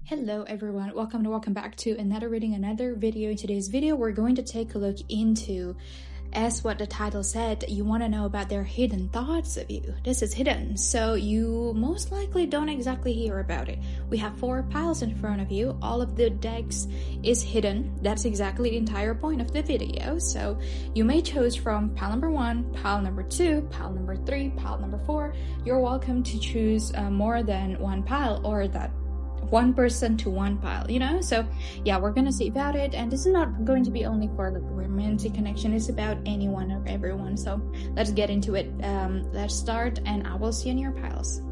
Hello everyone, welcome back to another reading, another video. In today's video, we're going to take a look into, as what the title said, you want to know about their hidden thoughts of you. This is hidden, so you most likely don't exactly hear about it. We have 4 piles in front of you. All of the decks is hidden. That's exactly the entire point of the video. So you may choose from pile number 1, pile number 2, pile number 3, pile number 4. You're welcome to choose more than one pile, or that one person to one pile, so yeah, we're gonna see about it. And this is not going to be only for the romantic connection, it's about anyone or everyone. So let's get into it. Let's start, and I will see you in your piles.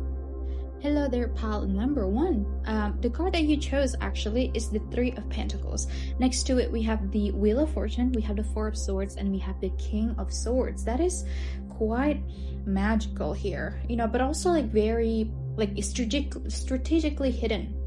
Hello there, pile number 1. The card that you chose actually is the 3 of Pentacles. Next to it, we have the Wheel of Fortune, we have the 4 of Swords, and we have the King of Swords. That is quite magical here, but also like very strategically hidden.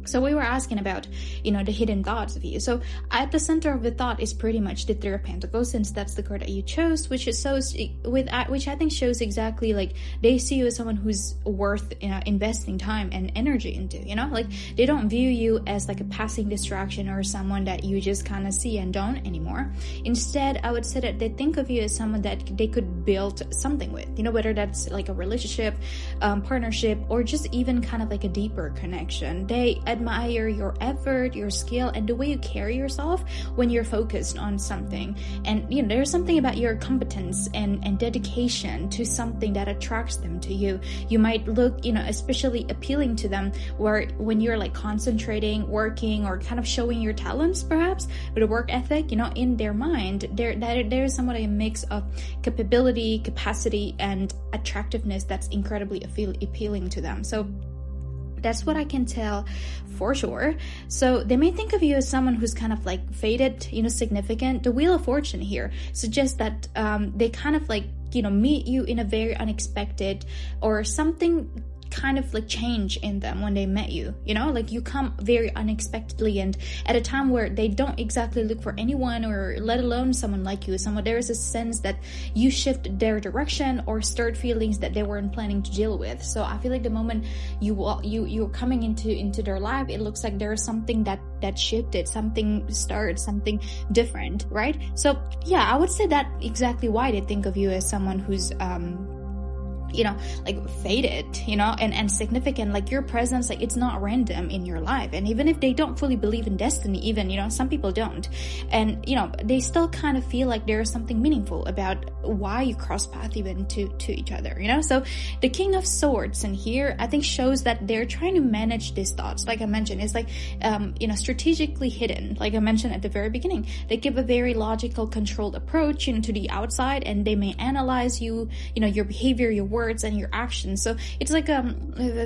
So we were asking about, the hidden thoughts of you. So at the center of the thought is pretty much the 3 of Pentacles, since that's the card that you chose, which I think shows exactly like they see you as someone who's worth investing time and energy into. Like they don't view you as like a passing distraction or someone that you just kind of see and don't anymore. Instead, I would say that they think of you as someone that they could build something with. Whether that's like a relationship, partnership, or just even kind of like a deeper connection. They admire your effort, your skill, and the way you carry yourself when you're focused on something. And there's something about your competence and dedication to something that attracts them to you. You might look especially appealing to them when you're like concentrating, working, or kind of showing your talents, perhaps with a work ethic. In their mind there's somewhat a mix of capability, capacity, and attractiveness that's incredibly appealing to them. So that's what I can tell for sure. So they may think of you as someone who's kind of like faded, significant. The Wheel of Fortune here suggests that they kind of like, meet you in a very unexpected, or something kind of like change in them when they met you, like you come very unexpectedly and at a time where they don't exactly look for anyone, or let alone someone like you. There is a sense that you shift their direction or stirred feelings that they weren't planning to deal with. So I feel like the moment you're coming into their life, it looks like there's something that shifted, something started, something different, right? So yeah, I would say that exactly why they think of you as someone who's like faded, and significant. Like your presence, like it's not random in your life. And even if they don't fully believe in destiny, even, some people don't. And, they still kind of feel like there's something meaningful about why you cross paths even to each other, So the King of Swords in here, I think, shows that they're trying to manage these thoughts. Like I mentioned, it's like, strategically hidden. Like I mentioned at the very beginning, they give a very logical, controlled approach, to the outside, and they may analyze you, your behavior, your words, and your actions. So it's like a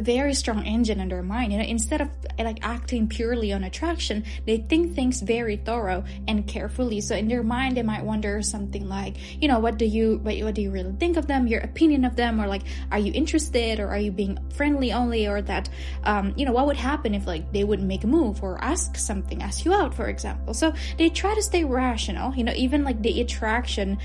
very strong engine in their mind. Instead of like acting purely on attraction, they think things very thorough and carefully. So in their mind, they might wonder something like, what do you really think of them, your opinion of them, or like, are you interested, or are you being friendly only, or that what would happen if like they would make a move or ask you out, for example. So they try to stay rational, even like the attraction,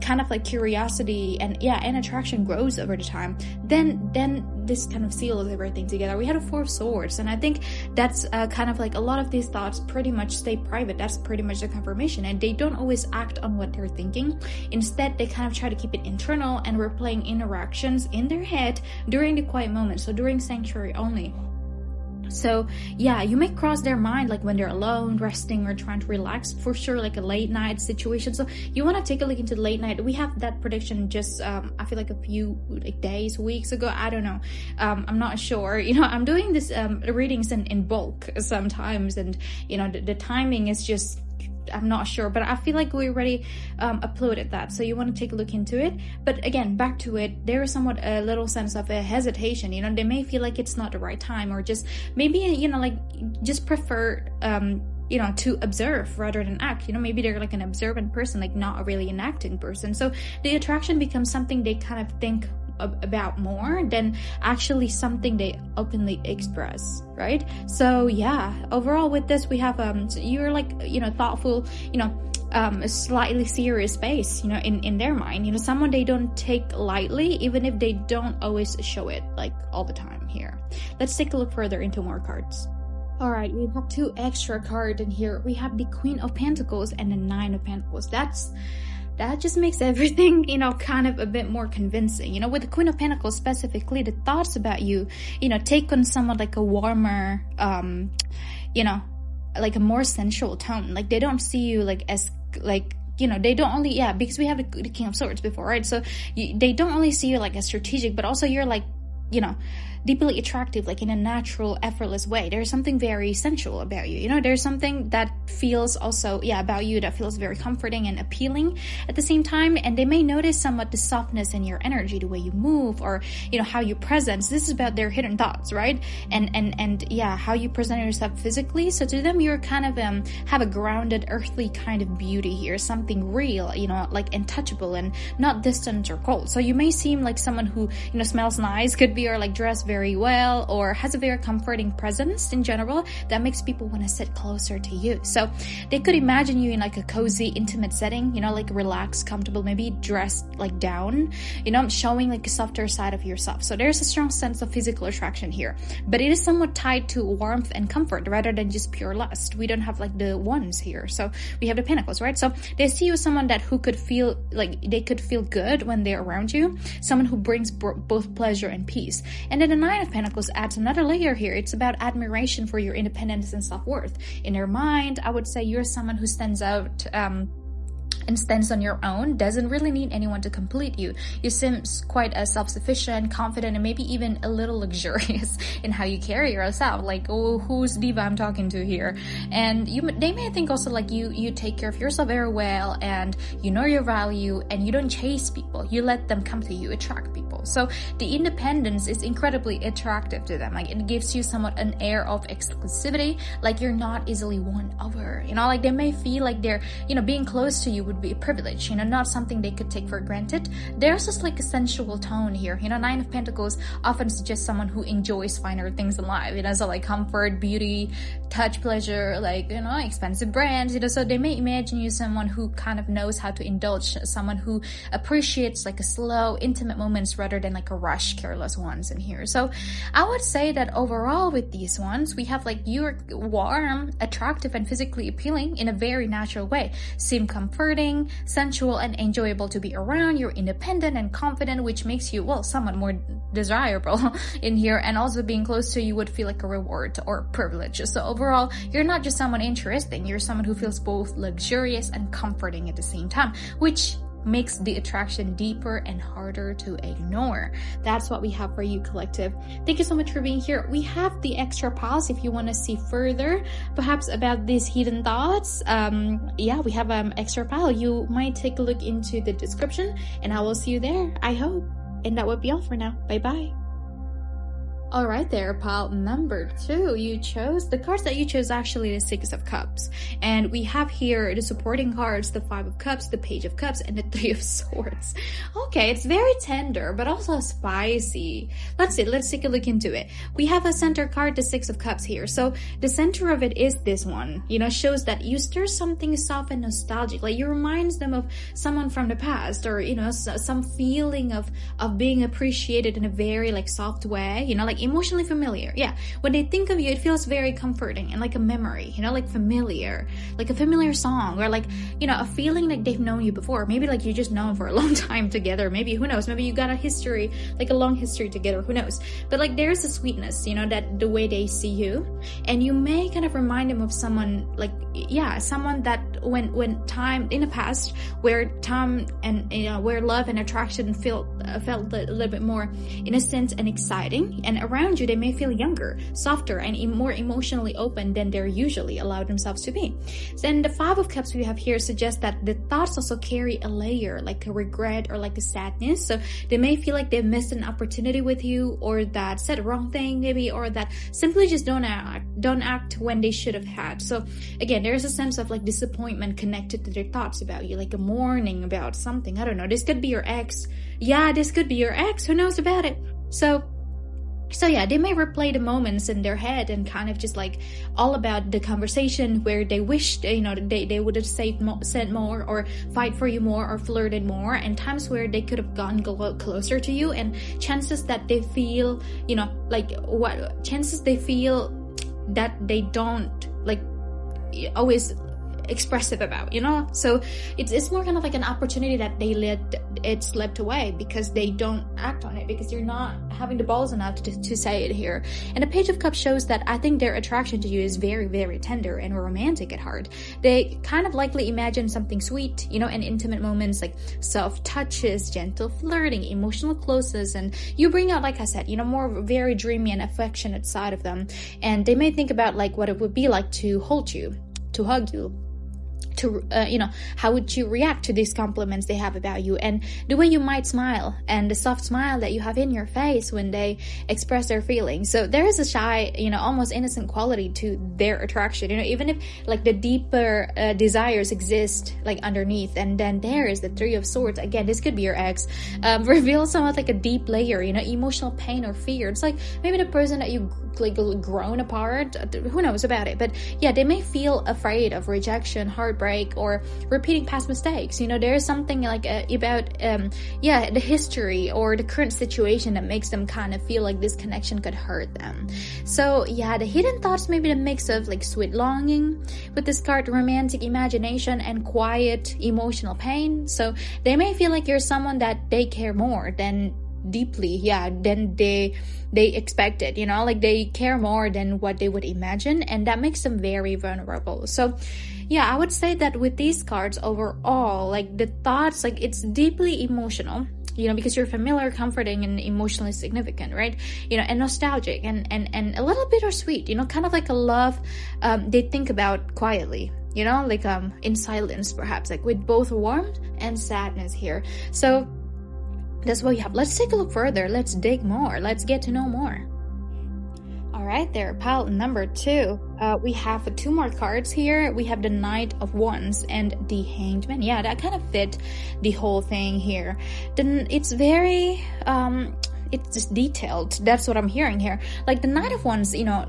kind of like curiosity and attraction grows over the time, then this kind of seals everything together. We had a 4 of Swords, and I think that's kind of like a lot of these thoughts pretty much stay private. That's pretty much the confirmation, and they don't always act on what they're thinking. Instead, they kind of try to keep it internal and replaying interactions in their head during the quiet moments, so during sanctuary only. So yeah, you may cross their mind like when they're alone, resting, or trying to relax, for sure, like a late night situation. So you want to take a look into the late night. We have that prediction just I feel like a few days, weeks ago, I don't know. I'm not sure. I'm doing this readings in bulk sometimes, and the timing is just, I'm not sure, but I feel like we already uploaded that, so you want to take a look into it. But again, back to it, there is somewhat a little sense of a hesitation. They may feel like it's not the right time, or just maybe just prefer to observe rather than act. Maybe they're like an observant person, like not really an acting person. So the attraction becomes something they kind of think about more than actually something they openly express, right? So yeah, overall with this, we have so you're like thoughtful, a slightly serious space, in their mind, someone they don't take lightly, even if they don't always show it like all the time here. Let's take a look further into more cards. All right, we have 2 extra cards in here. We have the Queen of Pentacles and the Nine of Pentacles. That just makes everything, kind of a bit more convincing. With the Queen of Pentacles specifically, the thoughts about you, take on somewhat like a warmer, like a more sensual tone. Like they don't see you like as like, they don't only, because we have the King of Swords before, right? So they don't only see you like as strategic, but also you're like, deeply attractive, like in a natural, effortless way. There's something very sensual about you. There's something that feels also, about you that feels very comforting and appealing at the same time. And they may notice somewhat the softness in your energy, the way you move, or, how you present. This is about their hidden thoughts, right? And how you present yourself physically. So to them, you're kind of, have a grounded, earthly kind of beauty here, something real, like untouchable and not distant or cold. So you may seem like someone who, smells nice, could be, or like dressed very well, or has a very comforting presence in general that makes people want to sit closer to you. So they could imagine you in like a cozy, intimate setting, like relaxed, comfortable, maybe dressed like down, showing like a softer side of yourself. So there's a strong sense of physical attraction here, but it is somewhat tied to warmth and comfort rather than just pure lust. We don't have like the wands here, so we have the pentacles, right? So they see you as someone that who could feel like they could feel good when they're around you, someone who brings both pleasure and peace. And then the Nine of Pentacles adds another layer here. It's about admiration for your independence and self-worth. In their mind, I would say you're someone who stands out and stands on your own, doesn't really need anyone to complete you. You seem quite self-sufficient, confident, and maybe even a little luxurious in how you carry yourself. Like, oh, who's diva I'm talking to here? And they may think also like you take care of yourself very well, and you know your value, and you don't chase people. You let them come to you, attract people. So the independence is incredibly attractive to them. Like it gives you somewhat an air of exclusivity, like you're not easily won over. Like they may feel like they're, being close to you would be a privilege, not something they could take for granted. There's just like a sensual tone here. Nine of Pentacles often suggests someone who enjoys finer things in life, so like comfort, beauty, touch, pleasure, like, expensive brands, so they may imagine you someone who kind of knows how to indulge, someone who appreciates like a slow, intimate moments rather than like a rush, careless ones in here. So I would say that overall with these ones, we have like you're warm, attractive, and physically appealing in a very natural way. Seem comforting, sensual, and enjoyable to be around. You're independent and confident, which makes you, somewhat more desirable in here. And also being close to you would feel like a reward or privilege. So overall, you're not just someone interesting. You're someone who feels both luxurious and comforting at the same time, which makes the attraction deeper and harder to ignore. That's what we have for you, collective. Thank you so much for being here. We have the extra piles if you want to see further perhaps about these hidden thoughts. We have extra pile. You might take a look into the description, and I will see you there, I hope. And that would be all for now. Bye bye. All right there, pile number 2. The cards that you chose actually the 6 of Cups. And we have here the supporting cards, the 5 of Cups, the Page of Cups, and the 3 of Swords. Okay, it's very tender, but also spicy. Let's see, let's take a look into it. We have a center card, the 6 of Cups here. So the center of it is this one, shows that you stir something soft and nostalgic. Like it reminds them of someone from the past, or, some feeling of being appreciated in a very like soft way, like emotionally familiar. When they think of you, it feels very comforting and like a memory, like familiar, like a familiar song, or like, a feeling like they've known you before. Maybe like you just known for a long time together. Maybe, who knows, maybe you got a history, like a long history together, who knows. But like there's a sweetness, that the way they see you, and you may kind of remind them of someone like, someone that when time in the past, where time and, where love and attraction felt a little bit more innocent and exciting, and around you they may feel younger, softer, and more emotionally open than they're usually allowed themselves to be. Then the 5 of Cups we have here suggests that the thoughts also carry a layer, like a regret or like a sadness. So they may feel like they've missed an opportunity with you, or that said the wrong thing maybe, or that simply just don't act when they should have had. So again, there's a sense of like disappointment connected to their thoughts about you, like a mourning about something. I don't know, this could be your ex. This could be your ex, who knows about it. So they may replay the moments in their head and kind of just like all about the conversation where they wished, they would have said more, or fight for you more, or flirted more, and times where they could have gone closer to you, and chances that they feel, chances they feel that they don't like always expressive about, you know? So it's more kind of like an opportunity that they let it slip away because they don't act on it, because you're not having the balls enough to say it here. And the Page of Cups shows that I think their attraction to you is very, very tender and romantic at heart. They kind of likely imagine something sweet, you know, and intimate moments like soft touches, gentle flirting, emotional closeness, and you bring out, like I said, you know, more very dreamy and affectionate side of them. And they may think about like what it would be like to hold you, to hug you, to you know, how would you react to these compliments they have about you, and the way you might smile, and the soft smile that you have in your face when they express their feelings. So there is a shy, you know, almost innocent quality to their attraction, you know, even if like the deeper desires exist like underneath. And then there is the Three of Swords. Again, this could be your ex, reveals somewhat like a deep layer, you know, emotional pain or fear. It's like maybe the person that you like grown apart, who knows about it, but yeah, they may feel afraid of rejection, heartbreak, or repeating past mistakes. You know, there's something like about the history or the current situation that makes them kind of feel like this connection could hurt them. So yeah, the hidden thoughts may be a mix of like sweet longing with this card, romantic imagination, and quiet emotional pain. So they may feel like you're someone that they care more than deeply than they expected, you know, like they care more than what they would imagine, and that makes them very vulnerable. So yeah, I would say that with these cards overall, like the thoughts, like it's deeply emotional, you know, because you're familiar, comforting, and emotionally significant, right? You know, and nostalgic, and a little bittersweet, you know, kind of like a love they think about quietly, you know, like in silence perhaps, like with both warmth and sadness here. So that's what you have. Let's take a look further. Let's dig more. Let's get to know more. All right, there, pile number 2. We have 2 more cards here. We have the Knight of Wands and the Hanged Man. Yeah, that kind of fit the whole thing here. Then it's very it's just detailed. That's what I'm hearing here. Like the Knight of Wands, you know,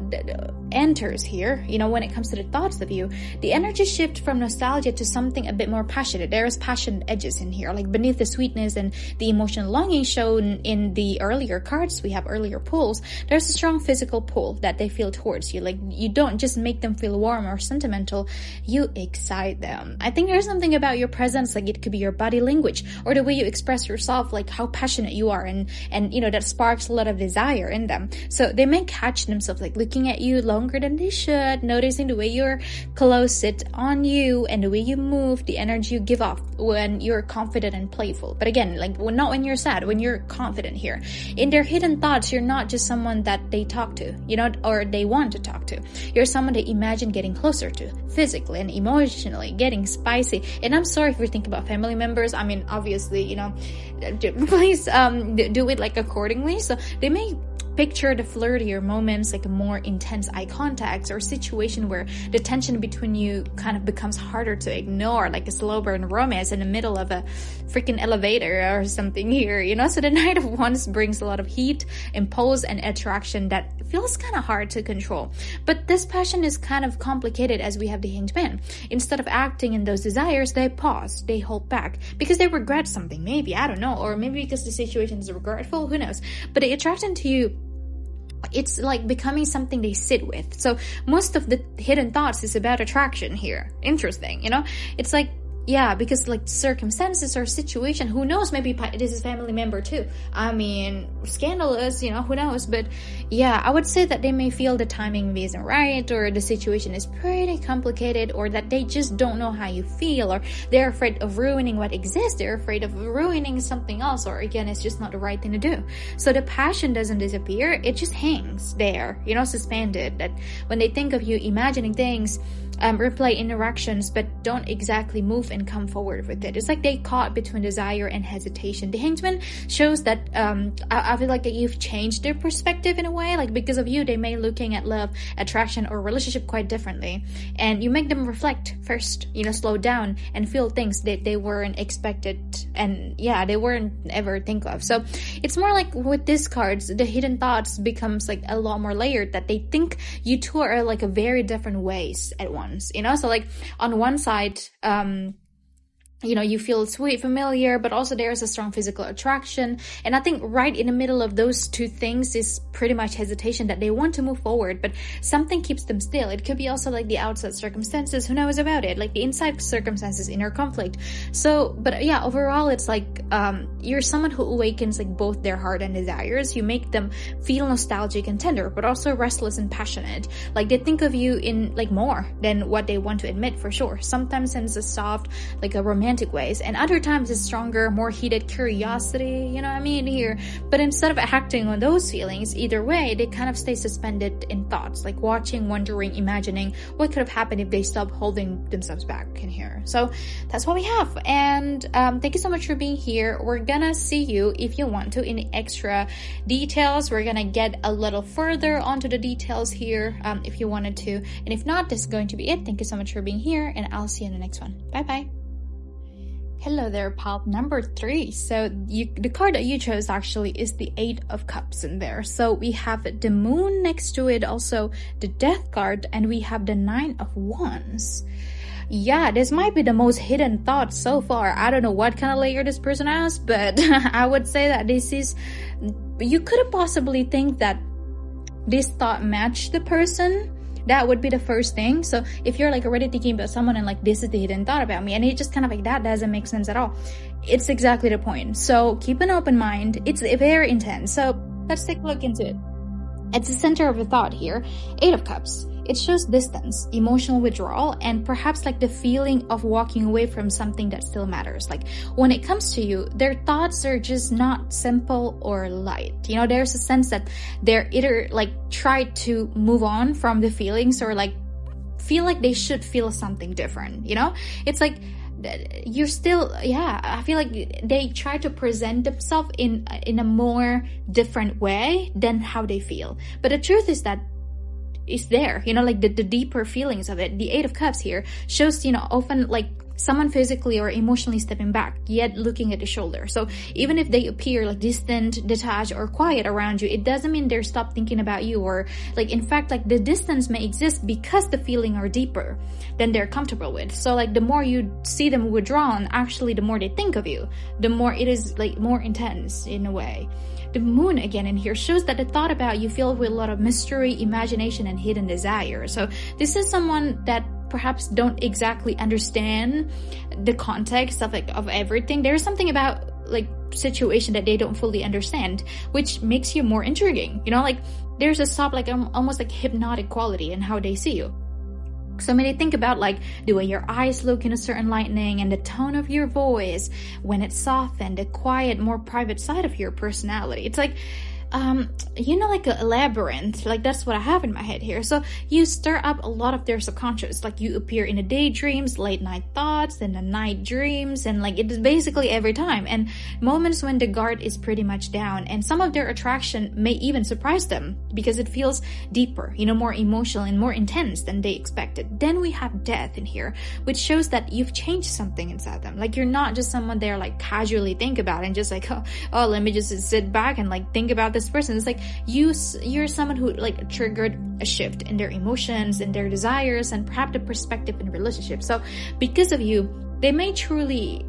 enters here, you know, when it comes to the thoughts of you, the energy shift from nostalgia to something a bit more passionate. There is passionate edges in here, like beneath the sweetness and the emotional longing shown in the earlier cards we have, earlier pulls. There's a strong physical pull that they feel towards you. Like you don't just make them feel warm or sentimental, you excite them. I think there's something about your presence, like it could be your body language or the way you express yourself, like how passionate you are, and you know, that sparks a lot of desire in them. So they may catch themselves like looking at you longer than they should, noticing the way your clothes sit on you and the way you move, the energy you give off when you're confident and playful. But again, like not when you're sad, when you're confident here. In their hidden thoughts, you're not just someone that they talk to, you know, or they want to talk to. You're someone they imagine getting closer to, physically and emotionally, getting spicy. And I'm sorry if you think about family members. I mean, obviously, you know, please do it like accordingly. So they may picture the flirtier moments, like a more intense eye contact, or a situation where the tension between you kind of becomes harder to ignore, like a slow burn romance in the middle of a freaking elevator or something here, you know. So the Knight of Wands brings a lot of heat, impulse, and attraction that feels kind of hard to control. But this passion is kind of complicated as we have the Hanged Man. Instead of acting in those desires, they pause, they hold back because they regret something, maybe, I don't know, or maybe because the situation is regretful, who knows. But the attraction to you, it's like becoming something they sit with. So most of the hidden thoughts is about attraction here. Interesting, you know. It's like, yeah, because like circumstances or situation, who knows, maybe this is family member too. I mean, scandalous, you know, who knows. But yeah, I would say that they may feel the timing isn't right, or the situation is pretty complicated, or that they just don't know how you feel, or they're afraid of ruining what exists, they're afraid of ruining something else, or again, it's just not the right thing to do. So the passion doesn't disappear, it just hangs there, you know, suspended, that when they think of you, imagining things, replay interactions, but don't exactly move and come forward with it. It's like they caught between desire and hesitation. The Hanged Man shows that I feel like that you've changed their perspective in a way. Like because of you, they may looking at love, attraction, or relationship quite differently, and you make them reflect first, you know, slow down and feel things that they weren't expected, and yeah, they weren't ever think of. So it's more like with these cards, the hidden thoughts becomes like a lot more layered, that they think you two are like a very different ways at once, you know. So like on one side, you feel sweet, familiar, but also there's a strong physical attraction. And I think right in the middle of those two things is pretty much hesitation, that they want to move forward, but something keeps them still. It could be also like the outside circumstances, who knows about it, like the inside circumstances, inner conflict. So, but yeah, overall, it's like, you're someone who awakens like both their heart and desires. You make them feel nostalgic and tender, but also restless and passionate. Like they think of you in like more than what they want to admit, for sure. Sometimes in a soft, like a romantic ways, and other times it's stronger, more heated curiosity, here. But instead of acting on those feelings, either way, they kind of stay suspended in thoughts, like watching, wondering, imagining what could have happened if they stopped holding themselves back in here. So that's what we have. And thank you so much for being here. We're gonna see you, if you want to, in extra details. We're gonna get a little further onto the details here, if you wanted to. And if not, this is going to be it. Thank you so much for being here, and I'll see you in the next one. Bye bye. Hello there, pal. Number 3. So the card that you chose actually is the 8 of Cups in there. So we have the Moon next to it, also the Death card, and we have the 9 of Wands. Yeah, this might be the most hidden thought so far. I don't know what kind of layer this person has, but I would say that this is, you couldn't possibly think that this thought matched the person. That would be the first thing. So if you're like already thinking about someone and like, this is the hidden thought about me, and it just kind of like, that doesn't make sense at all, it's exactly the point. So keep an open mind. It's very intense. So let's take a look into it. At the center of the thought here, 8 of Cups. It shows distance, emotional withdrawal, and perhaps like the feeling of walking away from something that still matters. Like when it comes to you, their thoughts are just not simple or light. There's a sense that they're either like try to move on from the feelings, or like feel like they should feel something different. It's like you're still, I feel like they try to present themselves in a more different way than how they feel. But the truth is that is there, like the deeper feelings of it. The 8 of Cups here shows, often like someone physically or emotionally stepping back, yet looking at the shoulder. So even if they appear like distant, detached, or quiet around you, it doesn't mean they're stopped thinking about you, or like, in fact, like the distance may exist because the feeling are deeper than they're comfortable with. So like the more you see them withdrawn, actually the more they think of you, the more it is like more intense in a way. The Moon again in here shows that the thought about you filled with a lot of mystery, imagination, and hidden desire. So this is someone that perhaps don't exactly understand the context of everything. There's something about like situation that they don't fully understand, which makes you more intriguing. Like there's a soft, like almost like hypnotic quality in how they see you. So when they think about like the way your eyes look in a certain lighting, and the tone of your voice when it's soft, and the quiet, more private side of your personality, it's like like a labyrinth. Like that's what I have in my head here. So you stir up a lot of their subconscious. Like you appear in the daydreams, late night thoughts, and the night dreams, and like it is basically every time, and moments when the guard is pretty much down. And some of their attraction may even surprise them because it feels deeper, more emotional and more intense than they expected. Then we have Death in here, which shows that you've changed something inside them. Like you're not just someone they're like casually think about and just like, oh let me just sit back and like think about this person. It's like you're someone who like triggered a shift in their emotions and their desires, and perhaps the perspective in relationships. So because of you, they may truly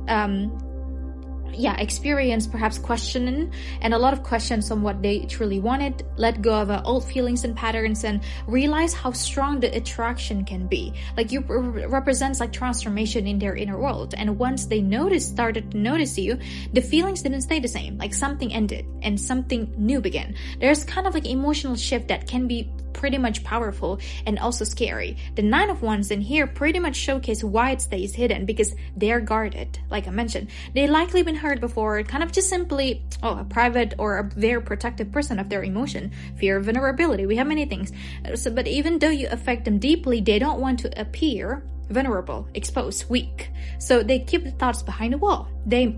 experience perhaps questioning, and a lot of questions on what they truly wanted, let go of old feelings and patterns, and realize how strong the attraction can be. Like you represents like transformation in their inner world, and once they started to notice you, the feelings didn't stay the same. Like something ended and something new began. There's kind of like emotional shift that can be pretty much powerful and also scary. The 9 of Wands in here pretty much showcase why it stays hidden, because they're guarded. Like I mentioned, they likely been hurt before, kind of just simply a private or a very protective person of their emotion, fear of vulnerability. We have many things. But even though you affect them deeply, they don't want to appear vulnerable, exposed, weak. So they keep the thoughts behind the wall. They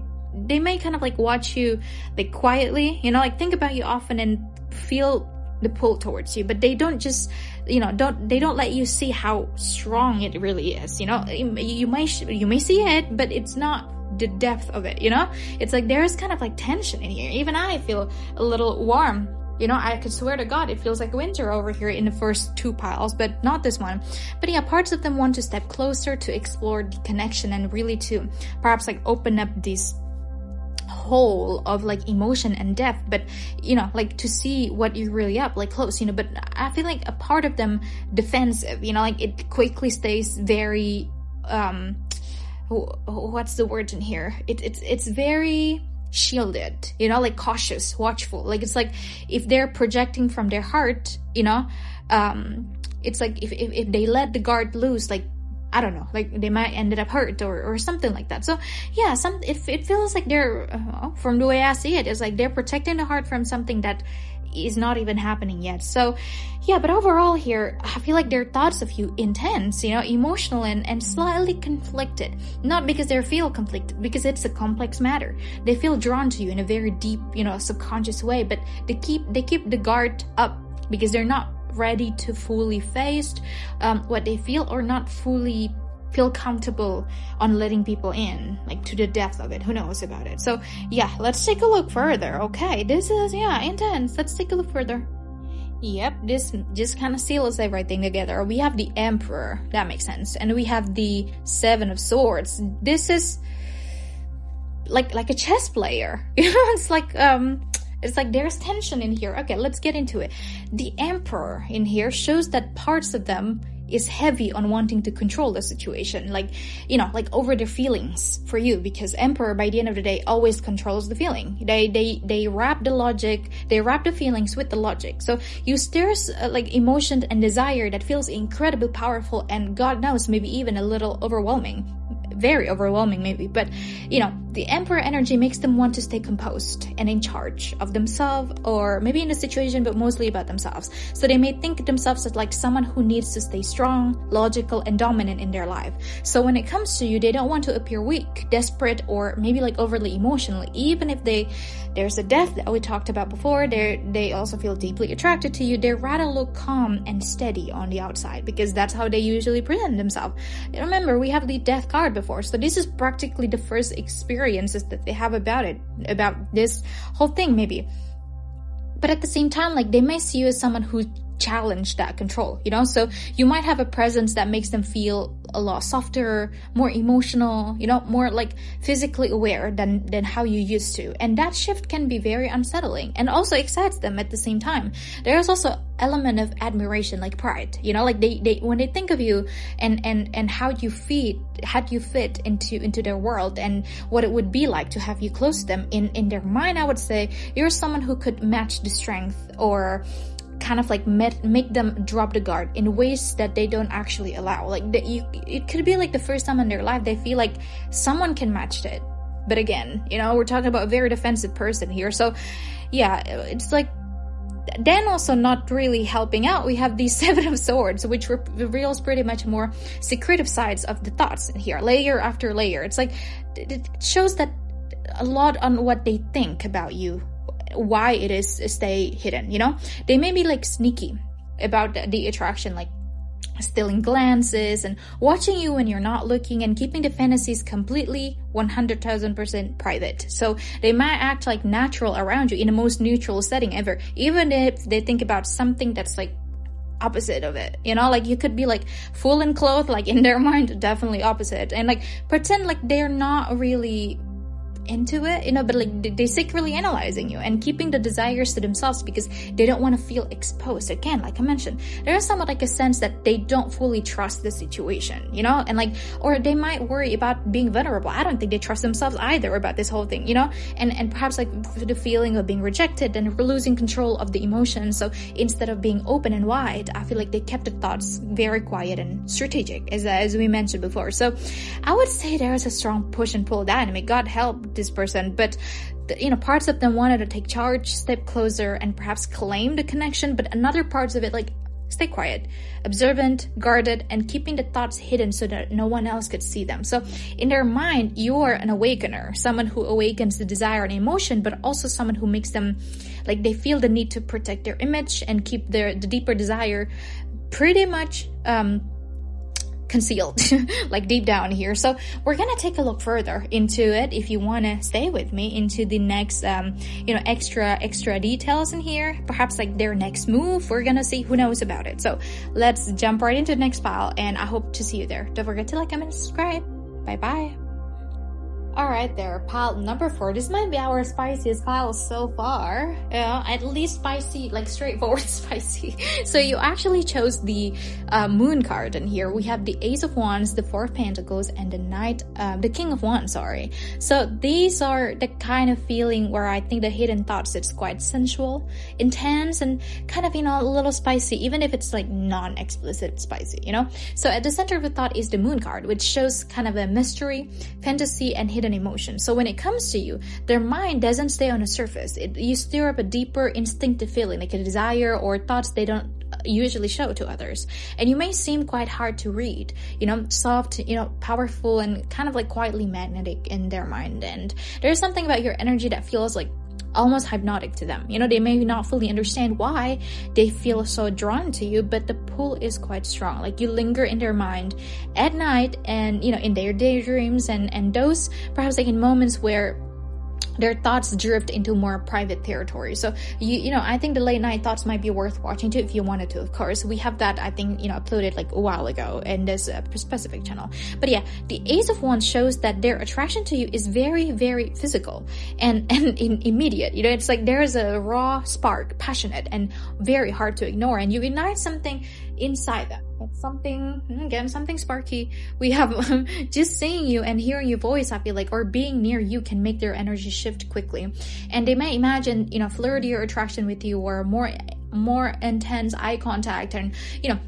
may kind of like watch you like quietly, like think about you often and feel the pull towards you, but they don't just they don't let you see how strong it really is. You may see it, but it's not the depth of it. It's like there's kind of like tension in here. Even I feel a little warm You know, I could swear to God, it feels like winter over here in the first 2 piles, but not this one. But yeah, parts of them want to step closer to explore the connection and really to perhaps like open up this hole of like emotion and depth, but you know, like to see what you're really up, like close, you know. But I feel like a part of them defensive, you know, like it quickly stays very what's the word in here, it's very shielded, you know, like cautious, watchful. Like it's like if they're projecting from their heart, you know, it's like if they let the guard loose, like I don't know, like they might ended up hurt or something like that. So yeah, it feels like they're from the way I see it, it's like they're protecting the heart from something that is not even happening yet. So yeah, but overall here, I feel like their thoughts of you intense, you know, emotional and slightly conflicted. Not because they feel conflicted, because it's a complex matter. They feel drawn to you in a very deep, you know, subconscious way, but they keep the guard up because they're not ready to fully face what they feel, or not fully feel comfortable on letting people in, like to the depth of it. Who knows about it? So yeah, let's take a look further. Okay, this is intense. Let's take a look further. Yep, this just kind of seals everything together. We have the Emperor, that makes sense, and we have the 7 of Swords. This is like a chess player. You know, it's like there's tension in here. Okay, let's get into it. The Emperor in here shows that parts of them is heavy on wanting to control the situation, like, you know, like over their feelings for you, because Emperor by the end of the day always controls the feeling. They wrap the logic, they wrap the feelings with the logic. So you stirs like emotion and desire that feels incredibly powerful, and God knows, maybe even a little overwhelming. Very overwhelming maybe, but you know, the Emperor energy makes them want to stay composed and in charge of themselves, or maybe in the situation, but mostly about themselves. So they may think of themselves as like someone who needs to stay strong, logical, and dominant in their life. So when it comes to you, they don't want to appear weak, desperate, or maybe like overly emotional. Even if there's a death that we talked about before, they also feel deeply attracted to you. They rather look calm and steady on the outside, because that's how they usually present themselves. Remember, we have the death card before, so this is practically the first experiences that they have about this whole thing maybe. But at the same time, like, they may see you as someone who challenged that control, you know. So you might have a presence that makes them feel a lot softer, more emotional, you know, more like physically aware than how you used to. And that shift can be very unsettling and also excites them at the same time. There's also element of admiration, like pride, you know, like they when they think of you and how you fit into their world and what it would be like to have you close to them, in their mind, I would say you're someone who could match the strength, or kind of like make them drop the guard in ways that they don't actually allow. Like it could be like the first time in their life they feel like someone can match it. But again, you know, we're talking about a very defensive person here. So yeah, it's like, then also not really helping out, we have the 7 of Swords, which reveals pretty much more secretive sides of the thoughts in here, layer after layer. It's like, it shows that a lot on what they think about you, why it is stay hidden, you know. They may be like sneaky about the attraction, like stealing glances and watching you when you're not looking, and keeping the fantasies completely 100,000% private. So they might act like natural around you in the most neutral setting ever, even if they think about something that's like opposite of it, you know. Like you could be like full in clothes, like in their mind definitely opposite, and like pretend like they're not really into it, you know, but like they secretly analyzing you and keeping the desires to themselves because they don't want to feel exposed. Again, like I mentioned, there's somewhat like a sense that they don't fully trust the situation, you know, and like, or they might worry about being vulnerable. I don't think they trust themselves either about this whole thing, you know, and perhaps like the feeling of being rejected and losing control of the emotions. So instead of being open and wide, I feel like they kept the thoughts very quiet and strategic, as we mentioned before. So I would say there is a strong push and pull dynamic. God help this person, but you know, parts of them wanted to take charge, step closer, and perhaps claim the connection, but another parts of it like stay quiet, observant, guarded, and keeping the thoughts hidden so that no one else could see them. So in their mind, you are an awakener, someone who awakens the desire and emotion, but also someone who makes them like they feel the need to protect their image and keep the deeper desire pretty much concealed like deep down here. So we're gonna take a look further into it. If you want to stay with me into the next extra details in here, perhaps like their next move, we're gonna see, who knows about it. So let's jump right into the next pile, and I hope to see you there. Don't forget to like, comment, and subscribe. Bye bye. Alright there, pile number 4. This might be our spiciest pile so far. At least spicy, like straightforward spicy. So you actually chose the moon card in here. We have the Ace of Wands, the Four of Pentacles, and the King of Wands, sorry. So these are the kind of feeling where I think the hidden thoughts, it's quite sensual, intense, and kind of, a little spicy, even if it's like non-explicit spicy, So at the center of the thought is the moon card, which shows kind of a mystery, fantasy, and hidden emotion. So when it comes to you, their mind doesn't stay on the surface. You stir up a deeper instinctive feeling, like a desire or thoughts they don't usually show to others. And you may seem quite hard to read, soft, powerful, and kind of like quietly magnetic in their mind. And there's something about your energy that feels like almost hypnotic to them. They may not fully understand why they feel so drawn to you, but the pull is quite strong. Like you linger in their mind at night and, in their daydreams and those perhaps like in moments where their thoughts drift into more private territory. So, I think the late night thoughts might be worth watching too if you wanted to, of course. We have that, I think, uploaded like a while ago in this specific channel. But yeah, the Ace of Wands shows that their attraction to you is very, very physical and immediate. It's like there's a raw spark, passionate and very hard to ignore. And you ignite something inside them. It's something sparky. We have just seeing you and hearing your voice, I feel like, or being near you can make their energy shift quickly. And they may imagine, flirty or attraction with you, or more intense eye contact, and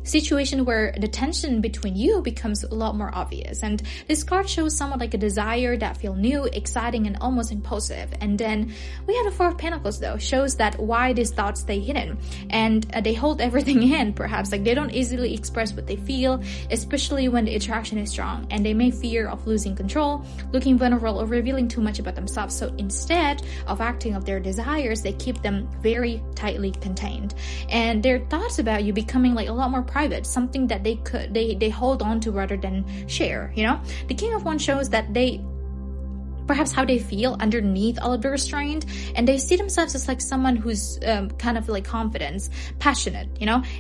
situation where the tension between you becomes a lot more obvious. And this card shows someone like a desire that feel new, exciting, and almost impulsive. And then we have the Four of Pentacles, though, shows that why these thoughts stay hidden, and they hold everything in, perhaps like they don't easily express what they feel, especially when the attraction is strong, and they may fear of losing control, looking vulnerable, or revealing too much about themselves. So instead of acting of their desires, they keep them very tightly contained. And their thoughts about you becoming like a lot more private, something that they hold on to rather than share. The King of Wands shows that perhaps how they feel underneath all of the restraint, and they see themselves as like someone who's kind of like confident, passionate,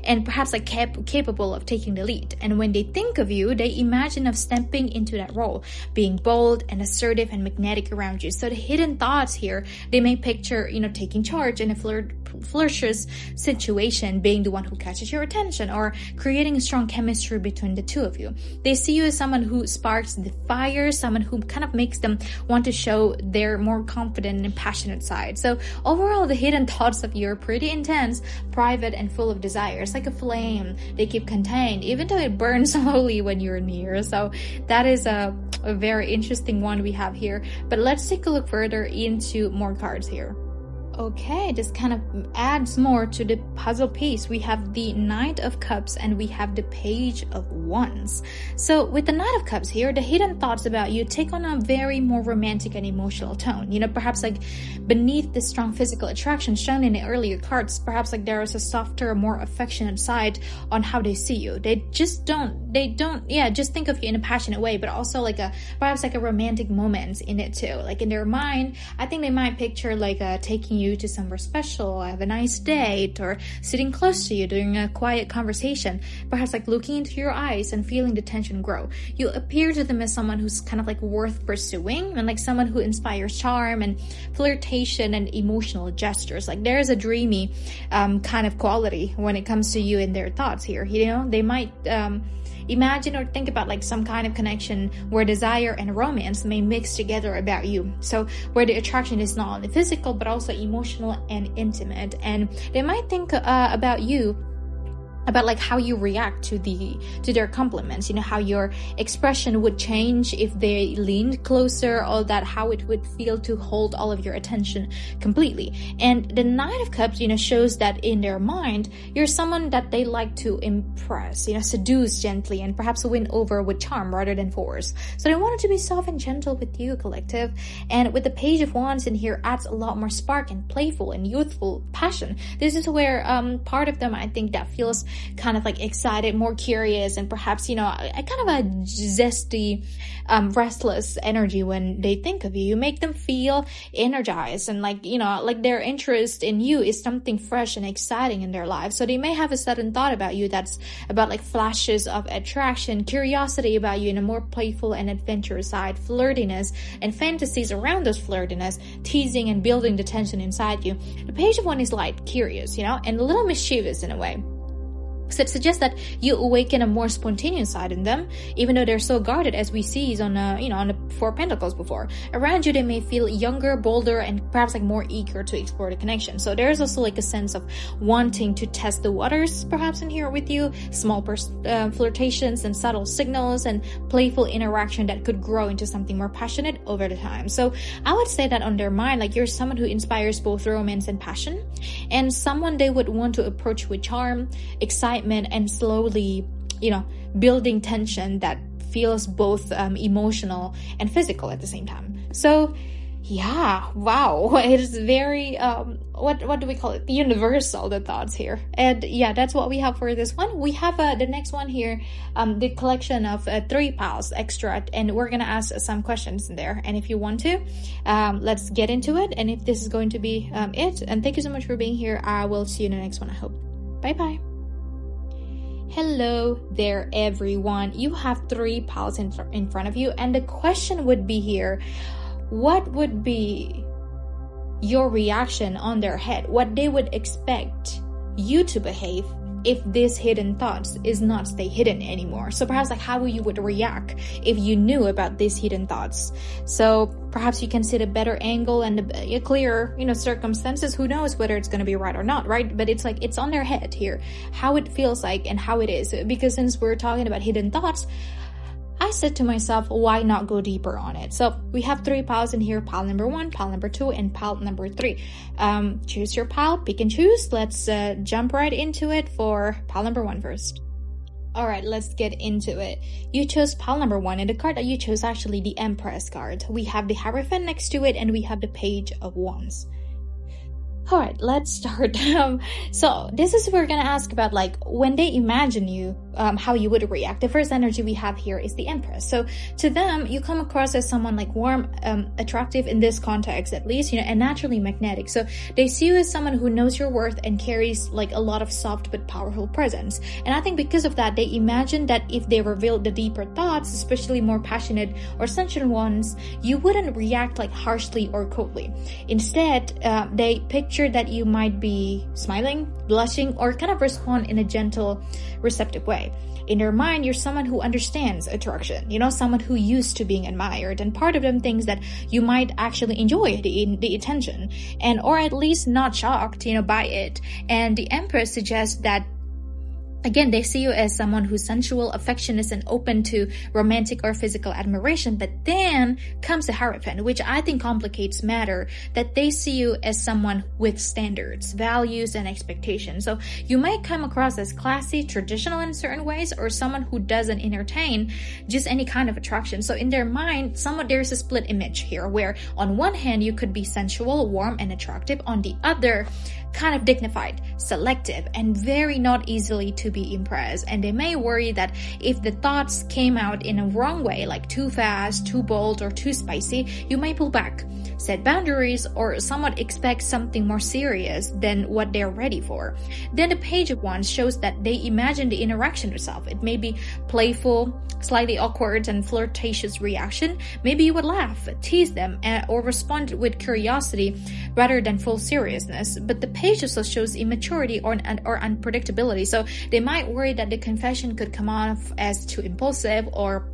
and perhaps like capable of taking the lead. And when they think of you, they imagine of stepping into that role, being bold and assertive and magnetic around you. So the hidden thoughts here, they may picture, taking charge in a flirtatious situation, being the one who catches your attention, or creating a strong chemistry between the two of you. They see you as someone who sparks the fire, someone who kind of makes them want to show their more confident and passionate side. So overall, the hidden thoughts of you are pretty intense, private, and full of desires, like a flame they keep contained, even though it burns slowly when you're near. So that is a very interesting one we have here. But let's take a look further into more cards here. Okay, this kind of adds more to the puzzle piece. We have the Knight of Cups and we have the Page of Wands. So with the Knight of Cups here, the hidden thoughts about you take on a very more romantic and emotional tone. Perhaps like beneath the strong physical attraction shown in the earlier cards, perhaps like there is a softer, more affectionate side on how they see you. They just think of you in a passionate way, but also like perhaps like a romantic moment in it too. Like in their mind, I think they might picture like taking you to somewhere special, have a nice date, or sitting close to you during a quiet conversation, perhaps like looking into your eyes and feeling the tension grow. You appear to them as someone who's kind of like worth pursuing, and like someone who inspires charm and flirtation and emotional gestures. Like there's a dreamy kind of quality when it comes to you and their thoughts here. They might imagine or think about like some kind of connection where desire and romance may mix together about you. So where the attraction is not only physical but also emotional and intimate. And they might think about you, about like how you react to their compliments, how your expression would change if they leaned closer, all that, how it would feel to hold all of your attention completely. And the Knight of Cups, shows that in their mind, you're someone that they like to impress, seduce gently and perhaps win over with charm rather than force. So they wanted to be soft and gentle with you, collective. And with the Page of Wands in here adds a lot more spark and playful and youthful passion. This is where part of them, I think, that feels kind of like excited, more curious, and perhaps, you know, a kind of a zesty, restless energy when they think of you. You make them feel energized and like, you know, like their interest in you is something fresh and exciting in their life. So they may have a sudden thought about you that's about like flashes of attraction, curiosity about you in a more playful and adventurous side, flirtiness and fantasies around those flirtiness, teasing and building the tension inside you. The page of one is light, curious, you know, and a little mischievous in a way. So it suggests that you awaken a more spontaneous side in them, even though they're so guarded, as we see on on the Four Pentacles before. Around you, they may feel younger, bolder, and perhaps like more eager to explore the connection. So there's also like a sense of wanting to test the waters, perhaps in here with you, small flirtations and subtle signals and playful interaction that could grow into something more passionate over the time. So I would say that on their mind, like you're someone who inspires both romance and passion, and someone they would want to approach with charm, excitement, and slowly, you know, building tension that feels both emotional and physical at the same time. So yeah, wow, it is very what do we call it, universal, the thoughts here. And yeah, that's what we have for this one. We have the next one here, the collection of 3 piles extra, and we're gonna ask some questions in there. And if you want to, let's get into it. And if this is going to be it, and thank you so much for being here. I will see you in the next one, I hope. Bye bye. Hello there, everyone. You have 3 piles in front of you, and the question would be here, what would be your reaction on their head? What they would expect you to behave if this hidden thoughts is not stay hidden anymore. So perhaps like how you would react if you knew about these hidden thoughts. So perhaps you can see a better angle and a clearer, you know, circumstances. Who knows whether it's going to be right or not, right? But it's like, it's on their head here, how it feels like and how it is. Because since we're talking about hidden thoughts, I said to myself, why not go deeper on it? So we have 3 piles in here, pile number 1, pile number 2, and pile number 3. Choose your pile, pick and choose. Let's jump right into it for pile number 1 first. All right, let's get into it. You chose pile number 1, and the card that you chose actually the Empress card. We have the Hierophant next to it, and we have the Page of Wands. All right, let's start. So this is we're gonna ask about like when they imagine you, how you would react. The first energy we have here is the Empress. So to them, you come across as someone like warm, attractive in this context at least, you know, and naturally magnetic. So they see you as someone who knows your worth and carries like a lot of soft but powerful presence. And I think because of that, they imagine that if they revealed the deeper thoughts, especially more passionate or sensual ones, you wouldn't react like harshly or coldly. Instead, they picture that you might be smiling, blushing, or kind of respond in a gentle, receptive way. In their mind, you're someone who understands attraction, you know, someone who used to being admired, and part of them thinks that you might actually enjoy the attention, and or at least not shocked, you know, by it. And the Empress suggests that again, they see you as someone who's sensual, affectionate, and open to romantic or physical admiration. But then comes the Hierophant, which I think complicates matter, that they see you as someone with standards, values, and expectations. So you might come across as classy, traditional in certain ways, or someone who doesn't entertain just any kind of attraction. So in their mind, somewhat there's a split image here, where on one hand, you could be sensual, warm, and attractive. On the other, kind of dignified, selective, and very not easily to be impressed. And they may worry that if the thoughts came out in a wrong way, like too fast, too bold, or too spicy, you may pull back, set boundaries, or somewhat expect something more serious than what they're ready for. Then the Page of Wands shows that they imagine the interaction itself. It may be playful, slightly awkward, and flirtatious reaction. Maybe you would laugh, tease them, or respond with curiosity rather than full seriousness. But the Page also shows immaturity or unpredictability. So they might worry that the confession could come off as too impulsive or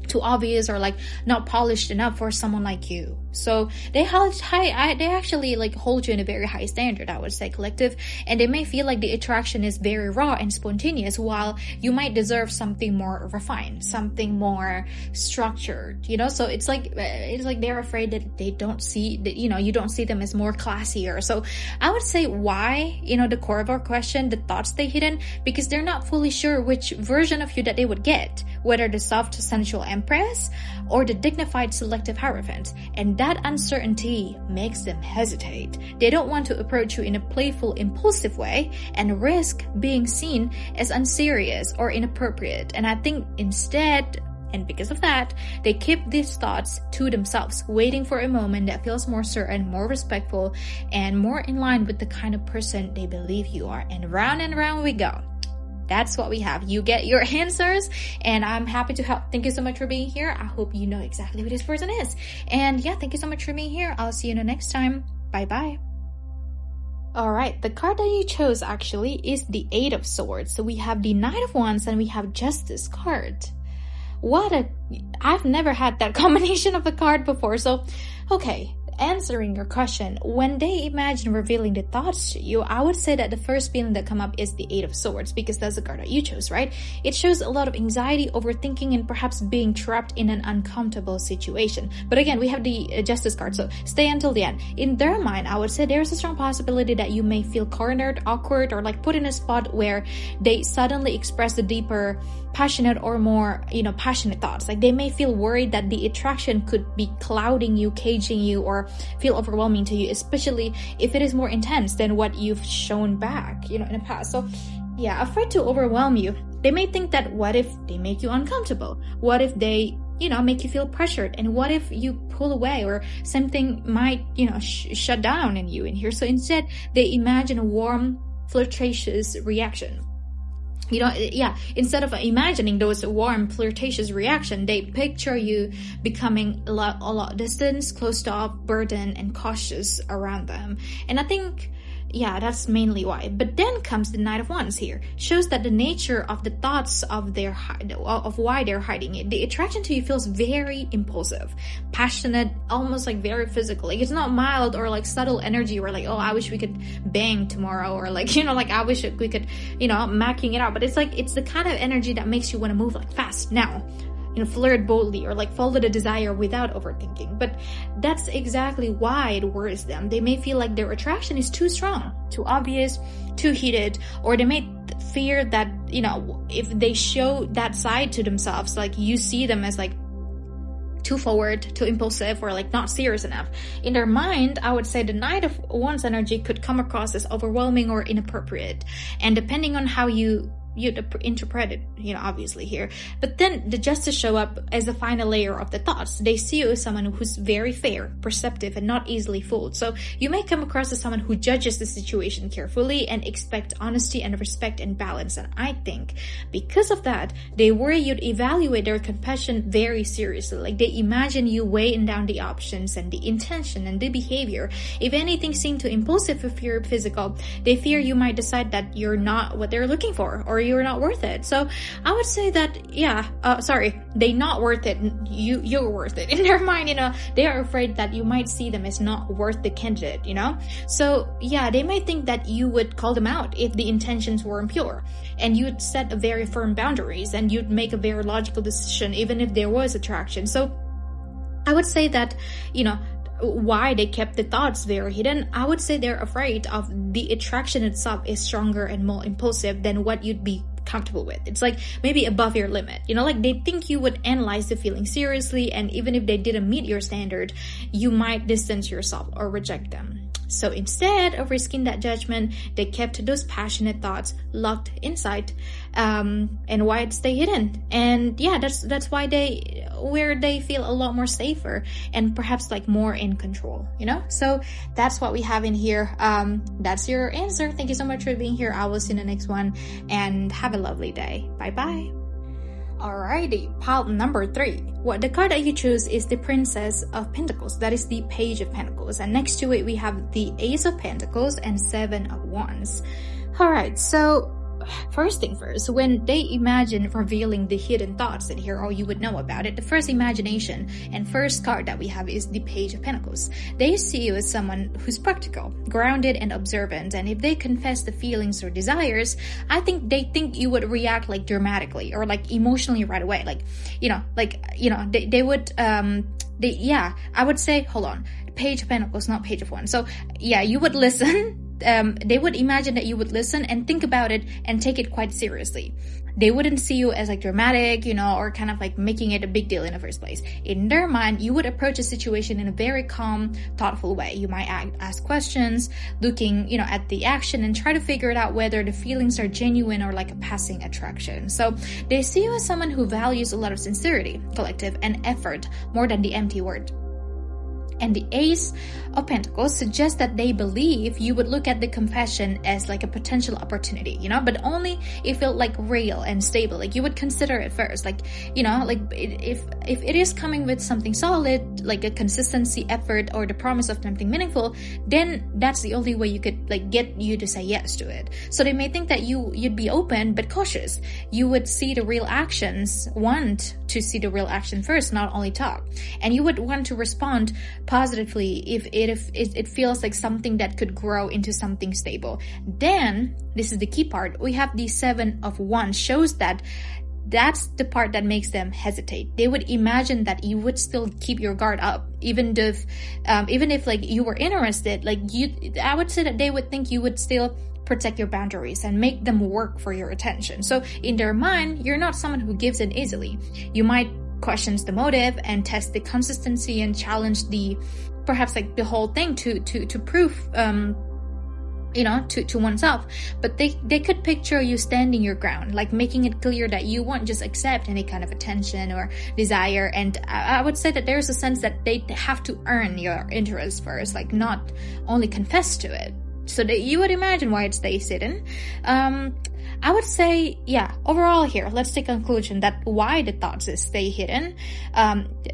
too obvious, or like not polished enough for someone like you. So they actually like hold you in a very high standard, I would say, collective, and they may feel like the attraction is very raw and spontaneous, while you might deserve something more refined, something more structured, you know. So it's like they're afraid that they don't see that, you know, you don't see them as more classier. So I would say why, you know, the core of our question, the thoughts they hidden, because they're not fully sure which version of you that they would get whether the soft, sensual empress or the dignified, selective hierophant. And that uncertainty makes them hesitate. They don't want to approach you in a playful, impulsive way and risk being seen as unserious or inappropriate. And I think instead, and because of that, they keep these thoughts to themselves, waiting for a moment that feels more certain, more respectful, and more in line with the kind of person they believe you are. And round we go. That's what we have. You get your answers, and I'm happy to help. Thank you so much for being here. I hope you know exactly who this person is. And yeah, thank you so much for being here. I'll see you in the next time. Bye-bye. Alright, the card that you chose actually is the Eight of Swords. So we have the Knight of Wands and we have Justice card. I've never had that combination of a card before. So, okay, answering your question, when they imagine revealing the thoughts to you, I would say that the first feeling that come up is the Eight of Swords, because that's the card that you chose, right? It shows a lot of anxiety, overthinking, and perhaps being trapped in an uncomfortable situation. But again, we have the Justice card, so stay until the end. In their mind, I would say there's a strong possibility that you may feel cornered, awkward, or like put in a spot where they suddenly express the deeper, passionate or more, passionate thoughts. Like they may feel worried that the attraction could be clouding you, caging you, or feel overwhelming to you, especially if it is more intense than what you've shown back, in the past. So yeah, afraid to overwhelm you. They may think that what if they make you uncomfortable? What if they, make you feel pressured? And what if you pull away or something might, shut down in you in here? So instead, they imagine a warm, flirtatious reaction. Instead of imagining those warm, flirtatious reaction, they picture you becoming a lot distant, closed off, burdened, and cautious around them. And I think, that's mainly why. But then comes the Knight of Wands here. Shows that the nature of the thoughts of why they're hiding it. The attraction to you feels very impulsive, passionate, almost like very physical. Like it's not mild or like subtle energy where like, oh, I wish we could bang tomorrow, or like, I wish we could, macking it out. But it's like, it's the kind of energy that makes you want to move like fast now. Flirt boldly or like follow the desire without overthinking. But that's exactly why it worries them. They may feel like their attraction is too strong, too obvious, too heated, or they may fear that, if they show that side to themselves, like you see them as like too forward, too impulsive, or like not serious enough. In their mind, I would say the Knight of Wands energy could come across as overwhelming or inappropriate. And depending on how you interpret it, obviously here. But then the Justice show up as the final layer of the thoughts. They see you as someone who's very fair, perceptive, and not easily fooled. So you may come across as someone who judges the situation carefully and expect honesty and respect and balance. And I think because of that, they worry you'd evaluate their compassion very seriously. Like they imagine you weighing down the options and the intention and the behavior. If anything seemed too impulsive, if you're physical, they fear you might decide that you're not what they're looking for, or you're not worth it. So I would say that, they not worth it. You're worth it. In their mind, they are afraid that you might see them as not worth the candidate, So they may think that you would call them out if the intentions were impure, and you'd set a very firm boundaries, and you'd make a very logical decision even if there was attraction. So I would say that, why they kept the thoughts very hidden, I would say they're afraid of the attraction itself is stronger and more impulsive than what you'd be comfortable with. It's like maybe above your limit, like they think you would analyze the feeling seriously, and even if they didn't meet your standard, you might distance yourself or reject them. So instead of risking that judgment, they kept those passionate thoughts locked inside, and why it stay hidden. And that's why they feel a lot more safer and perhaps like more in control, So that's what we have in here. That's your answer. Thank you so much for being here. I will see you in the next one, and have a lovely day. Bye-bye. Alrighty, pile number 3. The card that you choose is the Princess of Pentacles. That is the Page of Pentacles. And next to it, we have the Ace of Pentacles and Seven of Wands. Alright, so first thing first, when they imagine revealing the hidden thoughts in here, or you would know about it, the first imagination and first card that we have is the Page of Pentacles. They see you as someone who's practical, grounded, and observant, and if they confess the feelings or desires, I think they think you would react like dramatically or like emotionally right away. They would, I would say, hold on, Page of Pentacles, not Page of Wands. So you would listen. They would imagine that you would listen and think about it and take it quite seriously. They wouldn't see you as like dramatic, or kind of like making it a big deal in the first place. In their mind, you would approach a situation in a very calm, thoughtful way. You might ask questions, looking, at the action, and try to figure it out whether the feelings are genuine or like a passing attraction. So they see you as someone who values a lot of sincerity, collective, and effort more than the empty word. And the Ace of Pentacles suggests that they believe you would look at the confession as like a potential opportunity, but only if it felt like real and stable. Like you would consider it first, like, if it is coming with something solid, like a consistency, effort, or the promise of something meaningful, then that's the only way you could like get you to say yes to it. So they may think that you'd be open but cautious. You would see the real actions, want to see the real action first, not only talk. And you would want to respond positively if it feels like something that could grow into something stable. Then, this is the key part, we have the Seven of Wands, shows that that's the part that makes them hesitate. They would imagine that you would still keep your guard up, even if like you were interested, I would say that they would think you would still protect your boundaries and make them work for your attention. So in their mind, you're not someone who gives in easily. You might questions the motive and test the consistency and challenge perhaps like the whole thing to prove to oneself. But they could picture you standing your ground, like making it clear that you won't just accept any kind of attention or desire. And I would say that there's a sense that they have to earn your interest first, like not only confess to it. So that you would imagine why it stays hidden. I would say, overall here, let's take a conclusion that why the thoughts stay hidden.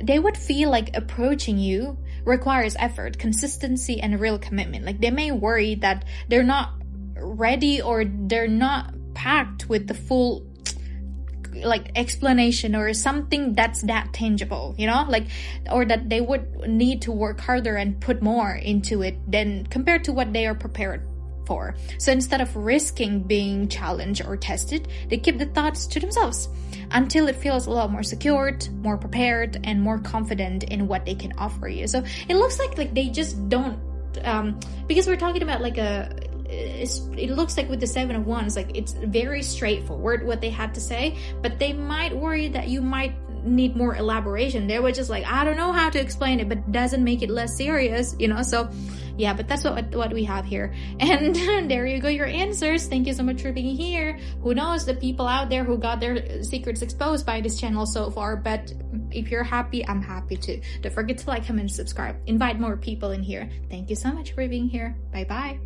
They would feel like approaching you requires effort, consistency, and real commitment. Like they may worry that they're not ready or they're not packed with the full like explanation or something that's that tangible, or that they would need to work harder and put more into it than compared to what they are prepared for. So instead of risking being challenged or tested, they keep the thoughts to themselves until it feels a lot more secured, more prepared, and more confident in what they can offer you. So it looks like they just don't, because we're talking about like it looks like with the Seven of Wands, like it's very straightforward what they had to say, but they might worry that you might need more elaboration. They were just like, I don't know how to explain it, but doesn't make it less serious, so yeah, but that's what we have here. And there you go, your answers. Thank you so much for being here. Who knows, the people out there who got their secrets exposed by this channel so far, but if you're happy, I'm happy too. Don't forget to like, comment, and subscribe. Invite more people in here. Thank you so much for being here. Bye bye.